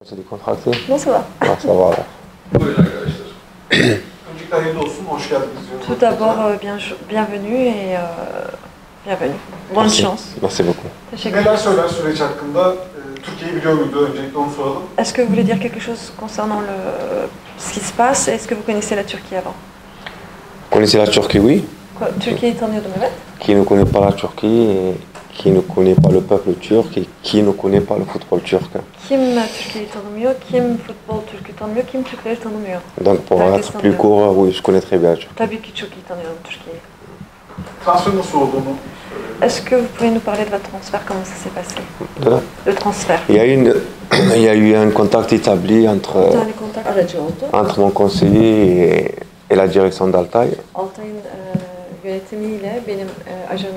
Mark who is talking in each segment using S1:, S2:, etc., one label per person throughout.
S1: C'est décontracté.
S2: Nasıl va?
S1: Ah, ça va.
S3: Buyurun arkadaşlar. Öncelikle hayırlı olsun, hoş geldiniz diyorum.
S2: Tout d'abord, bienvenue et bienvenue. Bonne
S1: Merci.
S2: chance.
S1: Merci beaucoup.
S2: Teşekkür
S3: Neler
S2: ederim.
S3: söyler süreç hakkında? Türkiye'yi biliyor muydu? Öncelikle onu soralım.
S2: Est-ce que vous voulez dire quelque chose concernant ce qui se passe? Est-ce que vous connaissez la Turquie avant?
S1: Vous connaissez la Turquie, oui.
S2: Türkiye'yi tanıyordum, evet.
S1: Qui ne connaît pas la Turquie et qui ne connaît pas le peuple turc et qui ne connaît pas le football turc.
S2: Kim Türkiye'yi tanımıyor, kim futbol Türk'ü tanımıyor, kim Türkleri tanımıyor?
S1: Donc pour
S2: Herkes
S1: être plus
S2: tanıyor.
S1: court, oui, je connais très bien la Turquie.
S2: Tabii ki çok iyi tanıyorum Türkiye'yi.
S3: Transfer nasıl olduğunu
S2: Est-ce que vous pouvez nous parler de votre transfert? Comment ça s'est passé?
S1: De là.
S2: Le transfert.
S1: Il y a eu un contact établi
S2: Bir
S1: entre,
S2: tane kontak aracı oldu.
S1: entre mon conseiller et la direction d'Altaï.
S2: Altay'ın yönetimiyle benim ajanım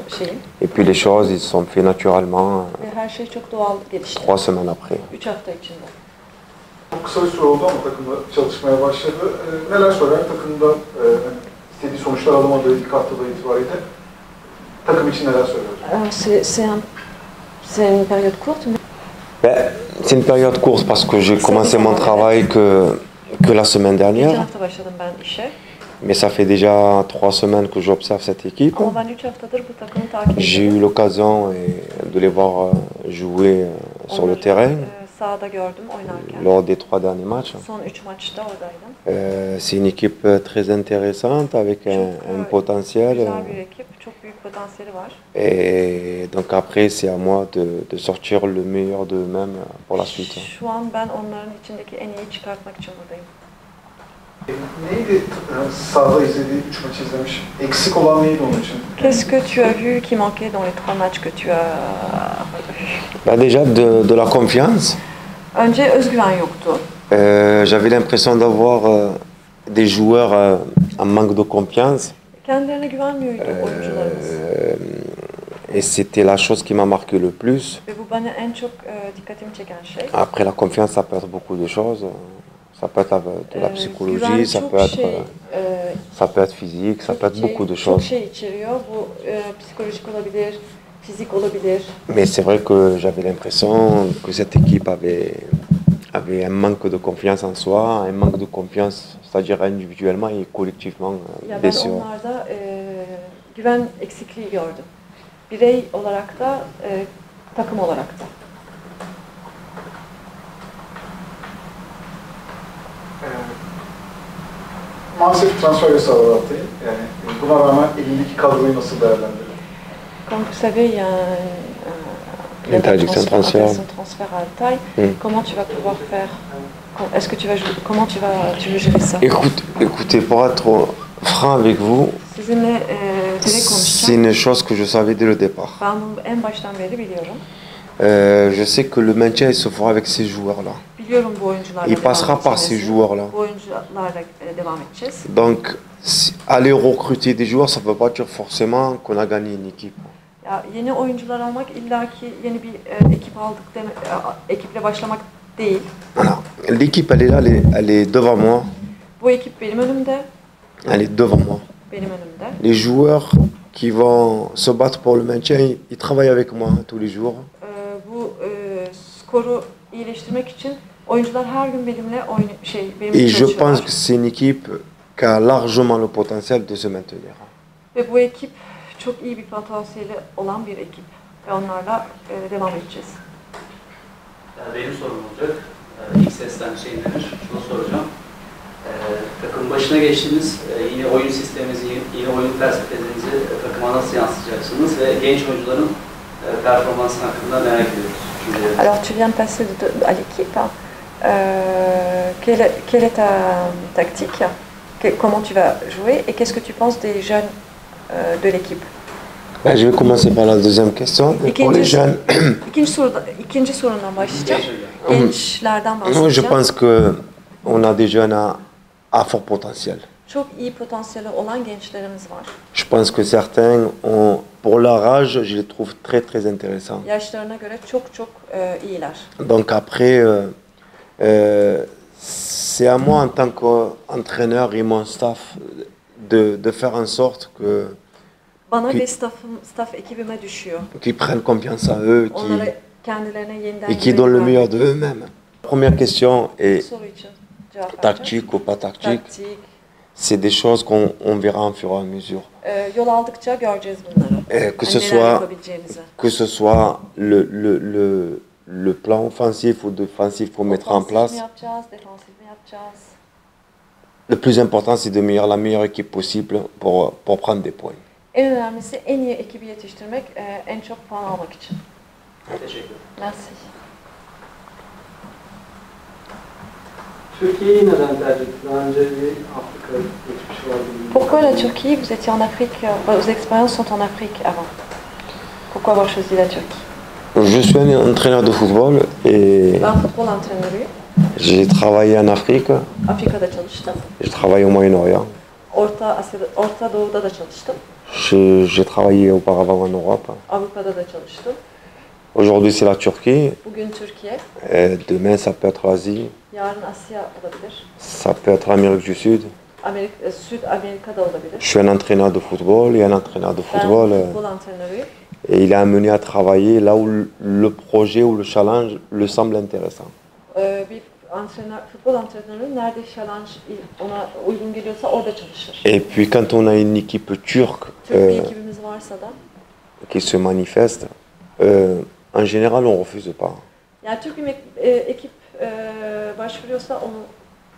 S1: Et puis les choses, ils se sont fait naturellement
S2: ve her şey çok doğal gelişti.
S1: 3 semaines après.
S2: 3 hafta içinde.
S3: çok kısa bir süre oldu ama takımda çalışmaya başladı. Neler söyler takımda istediği sonuçlar alamadığı ilk haftada itibariyle takım için neler söyler?
S2: C'est une période courte, mais
S1: Ben, c'est une période courte parce que j'ai commencé mon travail que la semaine
S2: geçen
S1: dernière.
S2: hafta başladım ben işe.
S1: Mais ça fait déjà 3 semaines que j'observe cette équipe.
S2: Ama ben 3 haftadır bu takımı takip
S1: J'ai eu
S2: ediyorum.
S1: l'occasion de les voir jouer sur le terrain
S2: Sahada gördüm oynarken.
S1: lors des 3 derniers matchs.
S2: Son 3 maçta oradaydım.
S1: C'est une équipe très intéressante avec un potentiel.
S2: Güzel bir ekip, çok büyük potansiyeli var.
S1: Et donc après, c'est à moi de sortir le meilleur d'eux-mêmes pour la suite.
S2: Şu an ben onların içindeki en iyi çıkartmak için buradayım.
S3: Neydi sahada izlediği 3 maç izlemiş? Eksik olan neydi onun için?
S2: Qu'est-ce que tu as vu qui manquait dans les 3 matchs que tu as vus?
S1: Ben déjà de la confiance.
S2: Önce özgüven yoktu.
S1: J'avais l'impression d'avoir des joueurs en manque de confiance.
S2: Kendilerine güvenmiyordu oyuncularımız.
S1: Et c'était la chose qui m'a marqué le plus.
S2: Ve bu bana en çok dikkatimi çeken şey.
S1: Après la confiance, ça peut être beaucoup de choses. Ça peut être de la psychologie, ça peut être physique, ça peut être beaucoup de
S2: Çok
S1: choses.
S2: şey içeriyor. Bu psikolojik olabilir, fizik olabilir.
S1: Mais c'est vrai que j'avais l'impression que cette équipe avait un manque de confiance en soi, un manque de confiance, c'est-à-dire individuellement et collectivement,
S2: Ya
S1: bien
S2: ben
S1: sûr.
S2: onlarda güven eksikliği gördüm. Birey olarak da, takım olarak da.
S3: Maalesef transfer yasağı var Altay'ın. Yani buna rağmen elindeki kadroyu nasıl değerlendirir?
S2: Comme vous savez, il y a
S1: Interdiction de transfert.
S2: transfert à Altaï.
S1: Mm.
S2: Comment tu vas pouvoir faire? Est-ce que tu vas jouer? Comment tu veux gérer ça?
S1: Écoutez, pour être franc avec vous,
S2: Sizinle direkt
S1: c'est
S2: konuşacağım.
S1: une chose que je savais dès le départ.
S2: Ben bunu en baştan beri biliyorum.
S1: Je sais que le maintien il se fera avec ces joueurs-là.
S2: Biliyorum bu oyuncularla
S1: Il
S2: devam
S1: passera par ces
S2: edeceğimizi.
S1: joueurs-là.
S2: Bu oyuncularla devam edeceğiz.
S1: Donc, aller recruter des joueurs, ça ne veut pas dire forcément qu'on a gagné une équipe.
S2: Ya yeni oyuncular almak illaki yeni bir ekip aldık ekiple başlamak değil.
S1: Voilà. L'équipe, elle est là, elle est devant moi.
S2: Bu ekip benim önümde,
S1: Elle est devant moi.
S2: benim önümde.
S1: Les joueurs qui vont se battre pour le maintien, ils travaillent avec moi tous les jours.
S2: Bu skoru iyileştirmek için oyuncular her gün benimle benimle
S1: Et je pense
S2: çalışıyorlar.
S1: que c'est une équipe qui a largement le potentiel de se maintenir.
S2: Ve bu ekip çok iyi bir potansiyeli olan bir ekip. Ve onlarla devam edeceğiz.
S4: Benim sorum olacak. İlk sesten Hüseyin Demir. Şunu soracağım. Takım başına geçtiniz. Yine oyun sisteminizi, yine oyun felsefenizi takıma nasıl yansıtacaksınız ve genç oyuncuların performansı hakkında merak ediyoruz.
S2: Alors tu viens de passer à l'équipe. Quelle est ta tactique? Comment tu vas jouer? Et qu'est-ce que tu penses des jeunes de l'équipe?
S1: Ben, je vais commencer par la deuxième question. Pour les jeunes,
S2: İkinci sorundan başlayacağım.
S4: Genç oyuncular.
S2: Gençlerden
S1: moi, je
S2: bahsedeceğim.
S1: pense qu'on a des jeunes à fort potentiel.
S2: Çok iyi potansiyeli olan gençlerimiz var.
S1: Je pense que certains ont, pour leur âge, je les trouve très très intéressants.
S2: Yaşlarına göre çok iyiler.
S1: Donc après, c'est à moi en tant qu'entraîneur et mon staff de faire en sorte
S2: Bana
S1: Ki-
S2: ve staff ekibime düşüyor.
S1: qu'ils prennent confiance en eux
S2: Onlara kendilerine yeniden
S1: et qu'ils donnent le
S2: güven
S1: meilleur
S2: vermek
S1: d'eux-mêmes. Première question est
S2: Soru için cevap vereceğim.
S1: tactique ou pas tactique.
S2: Taktik.
S1: C'est des choses qu'on verra en fur et à mesure.
S2: Yol aldıkça göreceğiz bunları.
S1: Que ce
S2: Neler
S1: soit,
S2: yapabileceğimizi.
S1: que ce soit le plan offensif ou défensif qu'il faut mettre en
S2: Ofansif
S1: place,
S2: mi yapacağız, defansif mi yapacağız?
S1: le plus important c'est de meilleur la meilleure équipe possible pour prendre des points.
S2: En önemlisi en iyi ekibi yetiştirmek, en çok puan almak için.
S4: Teşekkür ederim.
S2: Merci.
S5: Türkiye'yi neden tercih ettin? Daha önce bir Afrika geçmişi var.
S2: Pourquoi la Turquie? Vous étiez en Afrique, vos expériences sont en Afrique avant. Pourquoi avoir choisi la Turquie?
S1: Je suis un entraîneur de football et
S2: Ben futbol antrenörüyüm.
S1: j'ai travaillé en Afrique,
S2: Afrika'da çalıştım.
S1: j'ai travaillé au Moyen-Orient,
S2: Orta Doğu'da da çalıştım.
S1: j'ai travaillé auparavant en Europe.
S2: Avrupa'da da çalıştım.
S1: Aujourd'hui c'est la Turquie,
S2: Bugün Türkiye,
S1: et demain ça peut être l'Asie,
S2: yarın Asya olabilir.
S1: ça peut être l'Amérique du Sud.
S2: Süd Amerika'da olabilir.
S1: Je suis un entraîneur de football et un entraîneur de football,
S2: Ben futbol antrenörüyüm.
S1: et il est amené à travailler là où le projet ou le challenge le semble intéressant.
S2: Bir futbol antrenörü nerede challenge ona uygun geliyorsa orada çalışır.
S1: Et puis quand on a une équipe turque
S2: Türk bir ekibimiz varsa da,
S1: qui se manifeste, en général on refuse pas.
S2: yani Türk bir ekip başvuruyorsa onu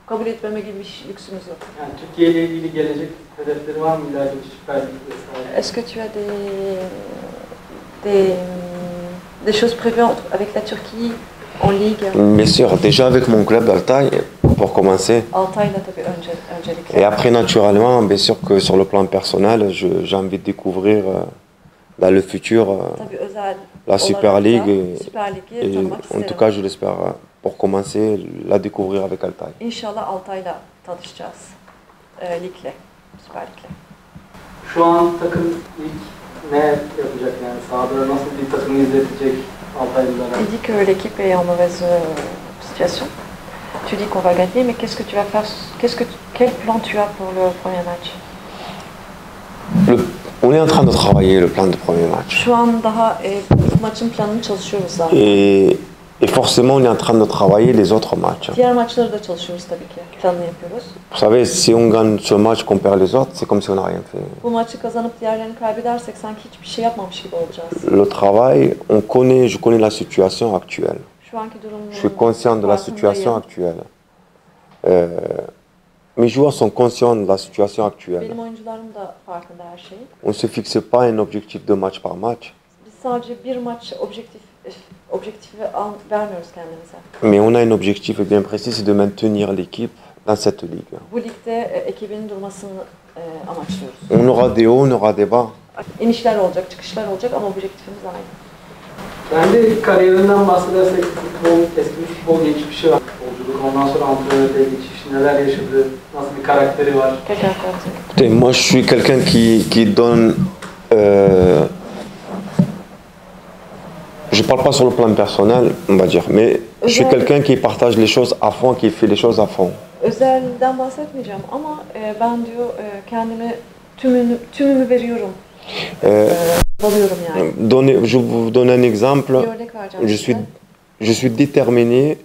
S2: kabul etmeme gibi bir lüksümüz yok.
S5: Yani Türkiye ile ilgili gelecek hedefleri var mı? İleride bir Süper Lig vesaire.
S2: Est-ce que tu as des choses prévues avec la Turquie en ligue?
S1: Bien sûr, déjà avec mon club d'Altaï, pour commencer.
S2: Altay'la tabii öncelikle.
S1: Et après, naturellement, bien sûr que sur le plan personnel, j'ai envie de découvrir dans le futur
S2: Tabii özel
S1: la Super
S2: olarak da
S1: League.
S2: Süper Lig'i
S1: Et
S2: tanımak
S1: en
S2: isterim.
S1: tout cas, je l'espère, pour commencer, la découvrir avec Altaï.
S2: İnşallah Altay'la tanışacağız. Ligle, Süper Lig'le.
S5: Şu an takım ilk ne yapacak yani? Sahada nasıl bir takımı izletecek Altaylılara?
S2: Il dit que l'équipe est en mauvaise situation. Tu dis qu'on va gagner, mais qu'est-ce que tu vas faire? Quel plan tu as pour le premier match?
S1: On est en train de travailler le plan de premier match.
S2: Şu an daha maçın planını çalışıyoruz zaten.
S1: Et forcément, on est en train de travailler les autres matchs.
S2: Diğer maçları da çalışıyoruz tabii ki. Planını yapıyoruz.
S1: Vous savez, si on gagne ce match, qu'on perd les autres, c'est comme si on n'a rien fait.
S2: Bu maçı kazanıp diğerlerini kaybedersek sanki hiçbir şey yapmamış gibi olacağız.
S1: Le travail, je connais la situation actuelle.
S2: Şu anki durumun
S1: Je suis conscient de la situation actuelle. Mes joueurs sont conscients de la situation actuelle.
S2: Benim oyuncularım da farkında her şeyin.
S1: On ne se fixe pas un objectif de match par match,
S2: Biz sadece bir maç objektifi vermiyoruz kendimize.
S1: mais on a un objectif bien précis, c'est de maintenir l'équipe dans cette ligue.
S2: Bu ligde ekibin durmasını amaçlıyoruz.
S1: On aura des hauts, on aura des bas.
S2: İnişler olacak, çıkışlar olacak ama objektifimiz aynı.
S5: Kendi kariyerinden bahsedersek eski bir futbol geçmişi var. Futbolculuk, ondan sonra antrenörlüğe geçiş, neler yaşadı, nasıl bir karakteri var?
S1: Écoutez, moi je suis quelqu'un qui donne... je parle pas sur le plan personnel, on va dire, mais je suis quelqu'un qui partage les choses à fond, qui fait les choses à fond.
S2: Özelden bahsetmeyeceğim ama ben diyor kendime tümümü veriyorum. Alıyorum yani.
S1: Je vais vous donner un exemple.
S2: Bir örnek vereceğim size.
S1: Je suis déterminé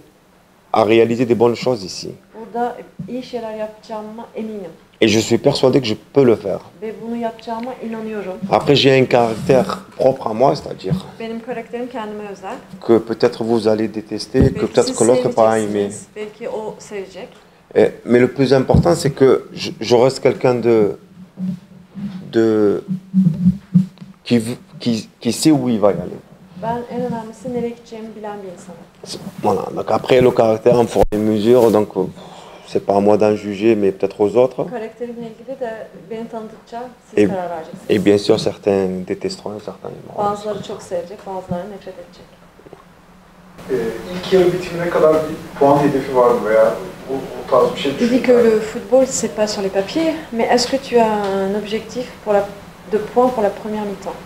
S1: à réaliser des bonnes choses ici.
S2: Burada iyi şeyler yapacağıma eminim.
S1: Et je suis persuadé que je peux le faire.
S2: Ve bunu yapacağıma inanıyorum.
S1: Après, j'ai un caractère propre à moi, c'est-à-dire
S2: Benim karakterim kendime özel.
S1: que peut-être vous allez détester, que peut-être
S2: Siz
S1: que l'autre pas aimer.
S2: seveceksiniz. Belki o sevecek.
S1: Mais le plus important, c'est que je reste quelqu'un qui sait où il va y aller.
S2: Ben en önemlisi nereye gideceğimi bilen bir insanım.
S1: Voilà. Donc après, le caractère, on fera des mesures, donc c'est pas à moi d'en juger, mais peut-être aux autres.
S2: Karakterimle ilgili de beni tanıdıkça siz karar vereceksiniz.
S1: Et bien sûr, certains détesteront, certains aimeront.
S2: Bazıları çok sevecek, bazıları nefret edecek.
S3: İlk yarı bitimine kadar bir puan hedefi var mı veya o tarz bir şey
S2: Tu dis
S3: düşünüyor
S2: que
S3: musun?
S2: le football, c'est pas sur les papiers, mais est-ce que tu as un objectif de points pour la première mi-temps?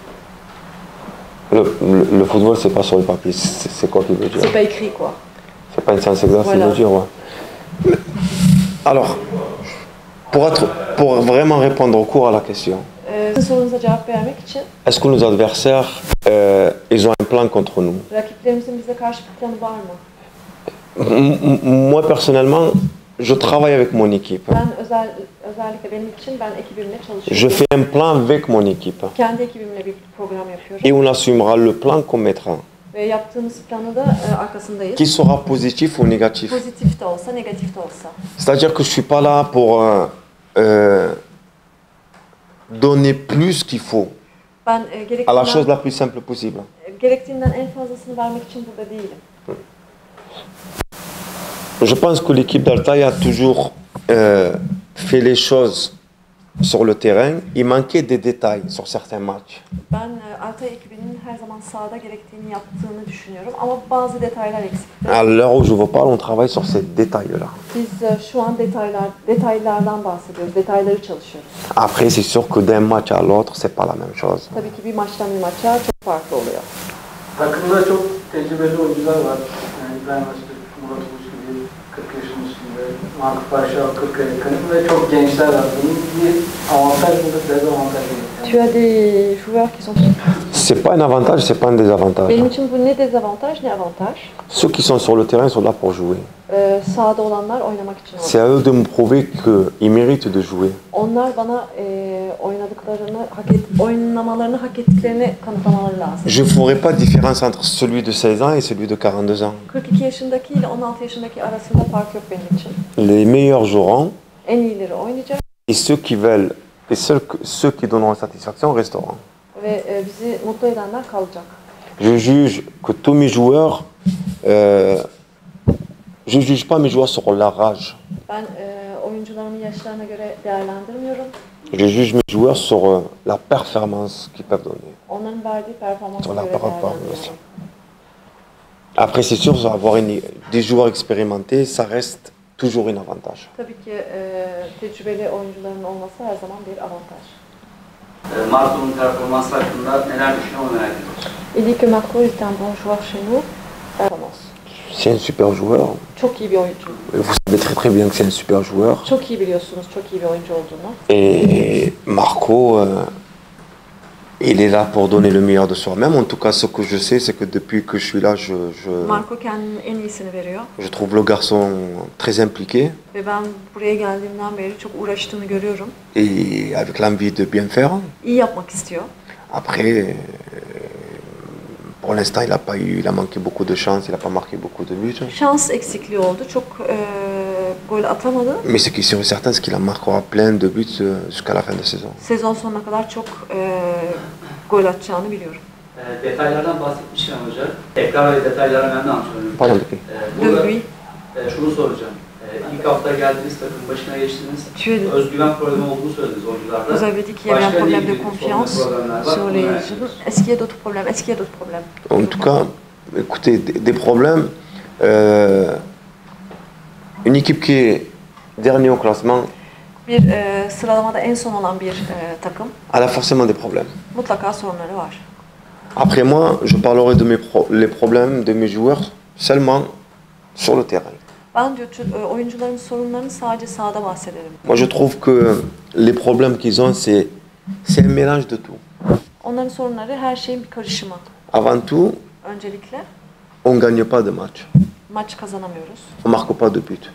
S1: Le football, c'est pas sur le papier, c'est quoi qu'il veut dire?
S2: C'est pas écrit, quoi.
S1: C'est pas une science exacte,
S2: Voilà.
S1: ça veut dire, ouais. Alors, pour vraiment répondre au cours à la question,
S2: Sorunuza cevap vermek için
S1: est-ce que nos adversaires, ils ont un plan contre nous?
S2: rakiplerimizin bize karşı bir planı var mı?
S1: Moi, personnellement, je travaille avec mon équipe.
S2: Özellikle benim için ben ekibimle çalışıyorum.
S1: Je fais un plan avec mon équipe.
S2: Kendi ekibimle bir program yapıyorum.
S1: Et on assumera le plan qu'on mettra.
S2: Ve yaptığımız planı da arkasındayız.
S1: Qu'il sera positif ou négatif.
S2: Pozitif de olsa, negatif de olsa.
S1: C'est-à-dire que je ne suis pas là pour donner plus qu'il faut
S2: Ben
S1: à la chose la plus simple possible.
S2: gerektiğinden en fazlasını vermek için burada değilim.
S1: Je pense que l'équipe d'Altaï a toujours fait les choses sur le terrain. Il manquait des détails sur certains matchs.
S2: Ben Altay ekibinin her zaman sahada gerektiğini yaptığını düşünüyorum ama bazı detaylar eksikti.
S1: À l'heure où je vous parle, on travaille sur ces détails-là.
S2: Biz şu an detaylardan bahsediyoruz, detayları çalışıyoruz.
S1: Après, c'est sûr que d'un match à l'autre, c'est pas la même chose.
S2: Tabii ki bir maçtan bir maça çok farklı oluyor.
S5: Takımda çok tecrübeli oyuncular var. Yani İbrahim Öztürk, Murat Uluç gibi 40 yaşın üstünde, Mark Paşa 40'a yakın ve çok gençler var. Bunun bir avantaj mıdır, dezavantaj mıdır?
S2: Tu as des joueurs qui sont...
S1: C'est pas un avantage, c'est pas un désavantage.
S2: Benim için bu ne dezavantaj ne avantaj.
S1: Ceux qui sont sur le terrain sont là pour jouer.
S2: Sahada olanlar oynamak için
S1: C'est à eux de me prouver qu'ils méritent de jouer.
S2: Onlar bana oynamalarını hak ettiklerini kanıtlamaları lazım.
S1: Je ne ferai pas de différence entre celui de 16 ans et celui de 42 ans.
S2: 42 yaşındaki ile 16 yaşındaki arasında fark yok benim için.
S1: Les meilleurs joueront
S2: En iyileri oynayacak
S1: et ceux qui veulent et ceux qui donneront satisfaction resteront.
S2: ve bizi mutlu edenler kalacak.
S1: Je juge que tous mes joueurs, je juge pas mes joueurs sur leur âge.
S2: Ben oyuncularımın yaşlarına göre değerlendirmiyorum.
S1: Je juge mes joueurs sur la performance qu'ils peuvent donner.
S2: Onların verdiği performansa
S1: Sur la
S2: göre
S1: performance.
S2: değerlendiriyorum.
S1: Après, c'est sûr, avoir des joueurs expérimentés, ça reste toujours un avantage.
S2: Tabii ki tecrübeli oyuncuların olması her zaman bir avantaj.
S4: Marco'nun performansı hakkında neler düşünüyor onu merak ediyoruz.
S2: Il dit que Marco est un bon joueur chez nous. Performance.
S1: C'est un super joueur.
S2: Çok iyi bir oyuncu.
S1: Vous savez très bien que c'est un super joueur.
S2: Çok iyi biliyorsunuz, çok iyi bir oyuncu olduğunu.
S1: Et Marco, il est là pour donner le meilleur de soi-même. En tout cas, ce que je sais, c'est que depuis que je suis là,
S2: Marco kendinin en iyisini veriyor.
S1: je trouve le garçon très impliqué
S2: Ve ben buraya geldiğimden beri çok uğraştığını görüyorum.
S1: et avec l'envie de bien faire.
S2: İyi yapmak istiyor.
S1: Après, pour l'instant, il a manqué beaucoup de chance, il n'a pas marqué beaucoup de buts.
S2: Şans eksikliği oldu. Çok gol atamadı.
S1: Mais ce qui est sûr et certain, c'est qu'il en marquera plein de buts jusqu'à la fin de saison.
S2: Sezon sonuna kadar çok gol atacağını biliyorum.
S4: Detaylardan bahsetmişken hoca, tekrar ve detaylar önemli antrenörlük.
S1: Pardon, Peki.
S4: Burada
S2: Lui,
S4: şunu soracağım. İlk hafta geldiniz, takım başına geçtiniz.
S2: tu es
S4: Özgüven problemi olduğunu söylediniz oyuncularda.
S2: Vous avez dit qu'il y avait un
S4: Başka ne
S2: problème de
S4: gibi
S2: confiance
S4: problemler var?
S2: sur les
S4: Bunu merak
S2: jeunes.
S4: ediyoruz.
S2: Est-ce qu'il y a d'autres problèmes? Est-ce qu'il y a d'autres problèmes?
S1: En tout cas, écoutez, des problèmes. Une équipe qui est dernier au classement,
S2: Bir sıralamada en son olan bir takım
S1: elle a forcément des problèmes.
S2: mutlaka sorunları var.
S1: Après moi, je parlerai de les problèmes de mes joueurs seulement sur le terrain.
S2: Ben diyor oyuncuların sorunlarını sadece sahada bahsederim.
S1: Moi, je trouve que les problèmes qu'ils ont, c'est un mélange de tout.
S2: Onların sorunları her şeyin bir karışımı.
S1: Avant tout,
S2: Öncelikle
S1: on ne gagne pas de match.
S2: maç kazanamıyoruz.
S1: On ne marque pas de but.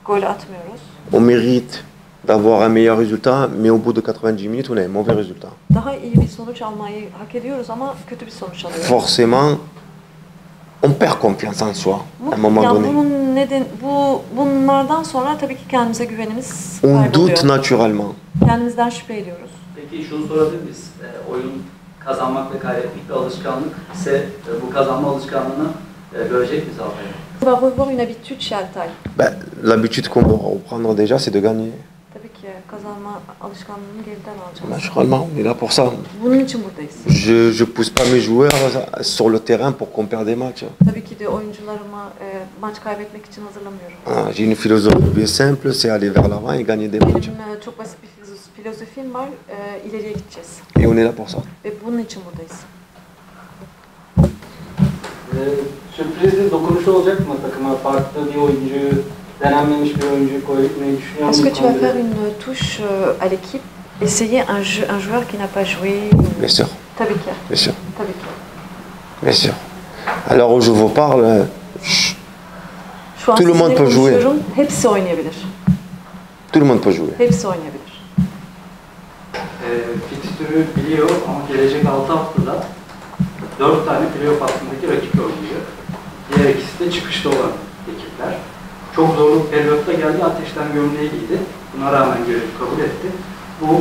S2: Gol atmıyoruz.
S1: On mérite d'avoir un meilleur résultat, mais au bout de 90 minutes, on a un mauvais résultat.
S2: Daha iyi bir sonuç almayı hak ediyoruz ama kötü bir sonuç alıyoruz.
S1: Forcément, on perd confiance en soi à un moment
S2: Yani
S1: donné.
S2: bunlardan sonra tabii ki kendimize güvenimiz
S1: On
S2: kayboluyor.
S1: doute naturellement.
S2: Kendimizden şüphe ediyoruz.
S4: Peki şunu sorabilir miyiz? Oyun kazanmak ve kaybetmek bir alışkanlık ise bu kazanma alışkanlığını görecek miyiz Altay'da?
S2: On va revoir une habitude chez Altay.
S1: Ben, l'habitude qu'on doit reprendre déjà, c'est de gagner.
S2: Tabii ki kazanma alışkanlığını geriden alacağız.
S1: Naturellement, on est là pour ça.
S2: Bunun için buradayız.
S1: Je pousse pas mes joueurs sur le terrain pour qu'on perde des matchs.
S2: Tabii ki de oyuncularımı maç kaybetmek için hazırlamıyorum.
S1: Ah, j'ai une philosophie bien simple, c'est aller vers l'avant et gagner des matchs.
S2: Benim çok basit bir filozofim var. İleriye gideceğiz.
S1: Et on est là pour ça.
S2: Ve bunun için buradayız.
S5: Sürpriz bir dokunuşu olacak mı takıma? Farklı bir oyuncu, denenmemiş bir oyuncu koymayı düşünüyor
S2: Est-ce que
S5: musun?
S2: tu vas faire une touche à l'équipe? Essayer un joueur qui n'a pas joué?
S1: Bien sûr,
S2: Tabii ki.
S1: bien sûr,
S2: Tabii ki.
S1: bien sûr. À l'heure où je vous parle,
S2: Şu an
S1: Tout le monde
S2: sizinle
S1: peut jouer.
S2: konuşuyorum. Hepsi oynayabilir.
S1: Tout le monde peut jouer.
S2: Hepsi oynayabilir.
S5: Fikstürü biliyor ama gelecek 6 haftada 4 tane playoff hattındaki rakip oynuyor. Diğer ikisi de çıkışta olan ekipler. Çok zorlu bir periyotta geldi, ateşten gömleği giydi. Buna rağmen görevi kabul etti. Bu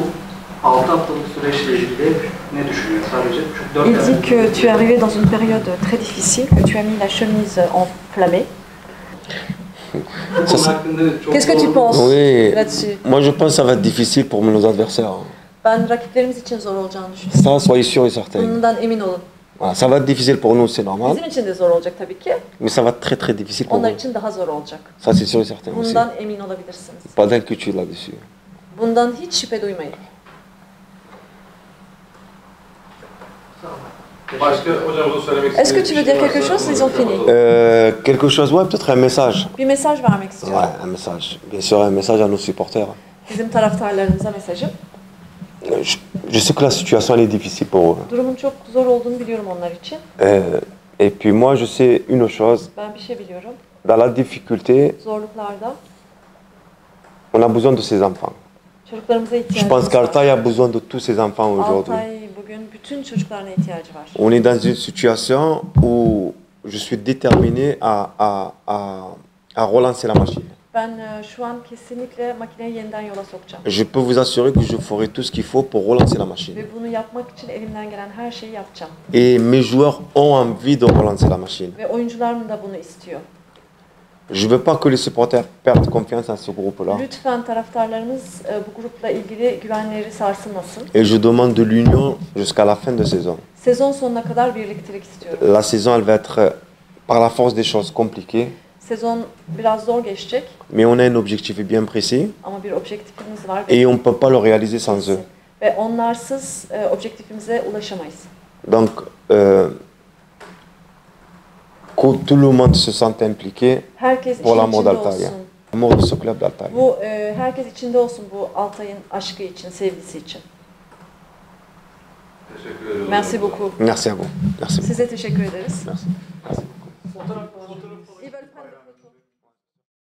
S5: 6 haftalık süreçle ilgili ne düşünüyor sadece? Çünkü 4
S2: Il
S5: tane
S2: dit que tu es arrivé dans une période très difficile, que tu as mis la chemise enflammée.
S5: bu konu hakkında çok
S2: Qu'est-ce que tu
S5: zorlu-
S2: penses
S1: Oui,
S2: là-dessus?
S1: moi je pense que ça va être difficile pour nos adversaires.
S2: Ben rakiplerimiz için zor olacağını düşünüyorum.
S1: Ça, soyez sûr et certain.
S2: Bundan emin olun.
S1: Voilà, ça va être difficile pour nous, c'est normal,
S2: Bizim için de zor olacak tabii ki.
S1: mais ça va être très très difficile pour
S2: Onlar
S1: vous.
S2: için daha zor olacak.
S1: Ça, c'est sûr et certain aussi.
S2: Bundan emin olabilirsiniz.
S1: Pas d'inquiétude là-dessus.
S2: Bundan hiç şüphe duymayın.
S3: Başka hocamızın söylemek
S2: Est-ce que
S3: istediği
S2: tu veux
S3: bir
S2: dire
S3: şey
S2: quelque
S3: varsa
S2: chose? Ils ont fini.
S1: Quelque chose, ouais, peut-être un message.
S2: Bir mesaj vermek istiyorum.
S1: Ouais, un message. Bien sûr, un message à nos supporters.
S2: Bizim taraftarlarımıza mesajım.
S1: Je sais que la situation elle est difficile pour eux.
S2: Durumun çok zor olduğunu biliyorum onlar için.
S1: Et puis moi, je sais une chose.
S2: Ben bir şey biliyorum.
S1: Dans la difficulté,
S2: Zorluklarda
S1: on a besoin de ces enfants.
S2: çocuklarımıza
S1: Je pense
S2: ihtiyacımız
S1: qu'Altaï
S2: var.
S1: a besoin de tous ces enfants aujourd'hui.
S2: Altay bugün bütün çocuklarına ihtiyacı var.
S1: On est dans une situation où je suis déterminé à relancer la machine.
S2: Ben şu an kesinlikle makineyi yeniden yola sokacağım.
S1: Je peux vous assurer que je ferai tout ce qu'il faut pour relancer la machine.
S2: Ve bunu yapmak için elimden gelen her şeyi yapacağım.
S1: Et mes joueurs ont envie de relancer la machine.
S2: Ve oyuncularım da bunu istiyor.
S1: Je ne veux pas que les supporters perdent confiance en ce groupe-là.
S2: Lütfen taraftarlarımız bu grupla ilgili güvenleri sarsılmasın.
S1: Et je demande de l'union jusqu'à la fin de saison.
S2: Sezon sonuna kadar birliktelik istiyorum.
S1: La saison, elle va être, par la force des choses, compliquée.
S2: Sezon biraz zor geçecek
S1: Mais on a un objectif bien précis.
S2: ama bir objektifimiz var.
S1: Et on ne peut pas le réaliser sans eux.
S2: Ve onlarsız objektifimize ulaşamayız.
S1: Donc, que tout le monde se sente impliqué
S2: Herkes
S1: pour
S2: işin
S1: l'amour
S2: içinde
S1: d'Altaï.
S2: olsun.
S1: L'amour de ce club d'Altaï.
S2: Bu herkes içinde olsun bu Altay'ın aşkı için, sevgisi için.
S3: Teşekkür ederim.
S2: Merci beaucoup.
S1: Merci à vous. Merci beaucoup.
S2: Size teşekkür ederiz.
S1: Merci.
S2: Ils veulent prendre-